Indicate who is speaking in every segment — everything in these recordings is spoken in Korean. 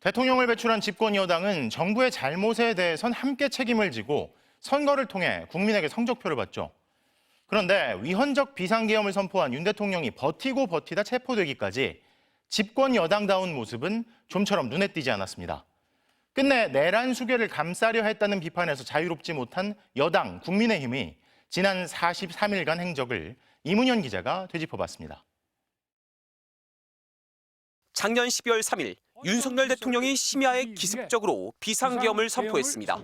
Speaker 1: 대통령을 배출한 집권 여당은 정부의 잘못에 대해선 함께 책임을 지고 선거를 통해 국민에게 성적표를 받죠. 그런데 위헌적 비상계엄을 선포한 윤 대통령이 버티고 버티다 체포되기까지 집권 여당다운 모습은 좀처럼 눈에 띄지 않았습니다. 끝내 내란 수괴를 감싸려 했다는 비판에서 자유롭지 못한 여당 국민의힘이 지난 43일간 행적을 이문현 기자가 되짚어봤습니다.
Speaker 2: 작년 12월 3일 윤석열 대통령이 심야에 기습적으로 비상계엄을 선포했습니다.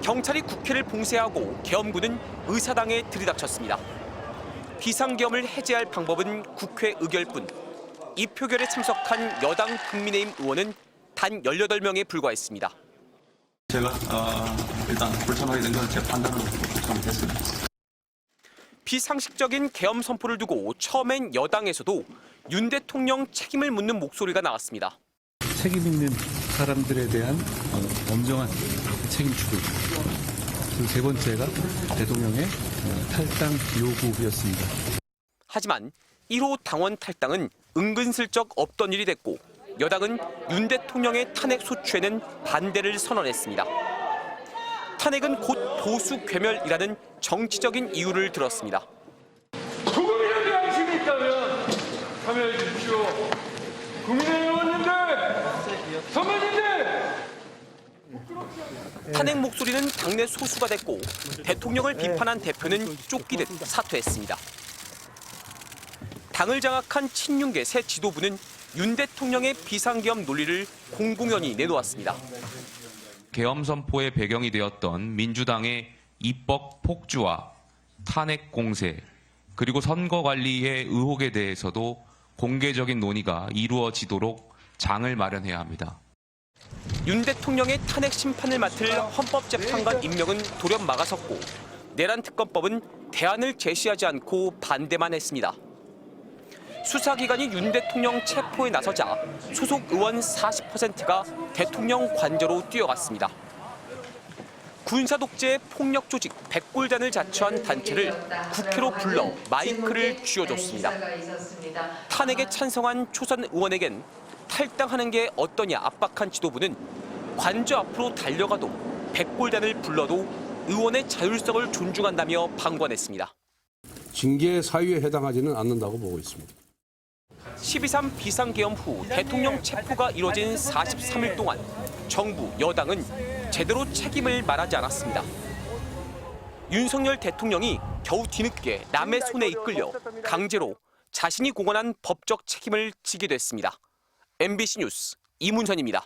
Speaker 2: 경찰이 국회를 봉쇄하고 계엄군은 의사당에 들이닥쳤습니다. 비상계엄을 해제할 방법은 국회 의결뿐. 이 표결에 참석한 여당 국민의힘 의원은 단 18명에 불과했습니다.
Speaker 3: 제가 일단 불참하게 된 건 제 판단으로 결정됐습니다.
Speaker 2: 비상식적인 계엄 선포를 두고 처음엔 여당에서도 윤 대통령 책임을 묻는 목소리가 나왔습니다.
Speaker 4: 책임 있는 사람들에 대한 엄정한 책임 추구. 그리고 세 번째가 대통령의 탈당 요구였습니다.
Speaker 2: 하지만 1호 당원 탈당은 은근슬쩍 없던 일이 됐고 여당은 윤 대통령의 탄핵 소추에는 반대를 선언했습니다. 탄핵은 곧 보수 괴멸이라는 정치적인 이유를 들었습니다.
Speaker 5: 국민에 대한 힘이 있다면 참여해 주십시오. 국민의 의원님들, 선배님들!
Speaker 2: 탄핵 목소리는 당내 소수가 됐고 대통령을 비판한 대표는 쫓기듯 사퇴했습니다. 당을 장악한 친윤계 새 지도부는 윤 대통령의 비상계엄 논리를 공공연히 내놓았습니다.
Speaker 6: 계엄 선포의 배경이 되었던 민주당의 입법 폭주와 탄핵 공세, 그리고 선거 관리의 의혹에 대해서도 공개적인 논의가 이루어지도록 장을 마련해야 합니다.
Speaker 2: 윤 대통령의 탄핵 심판을 맡을 헌법재판관 임명은 돌연 막아섰고 내란특검법은 대안을 제시하지 않고 반대만 했습니다. 수사기관이 윤 대통령 체포에 나서자 소속 의원 40%가 대통령 관저로 뛰어갔습니다. 군사독재의 폭력조직 백골단을 자처한 단체를 국회로 불러 마이크를 쥐어줬습니다. 탄핵에 찬성한 초선 의원에겐 탈당하는 게 어떠냐 압박한 지도부는 관저 앞으로 달려가도 백골단을 불러도 의원의 자율성을 존중한다며 방관했습니다.
Speaker 7: 징계 사유에 해당하지는 않는다고 보고 있습니다.
Speaker 2: 12.3 비상계엄 후 대통령 체포가 이뤄진 43일 동안 정부, 여당은 제대로 책임을 말하지 않았습니다. 윤석열 대통령이 겨우 뒤늦게 남의 손에 이끌려 강제로 자신이 공언한 법적 책임을 지게 됐습니다. MBC 뉴스 이문현입니다.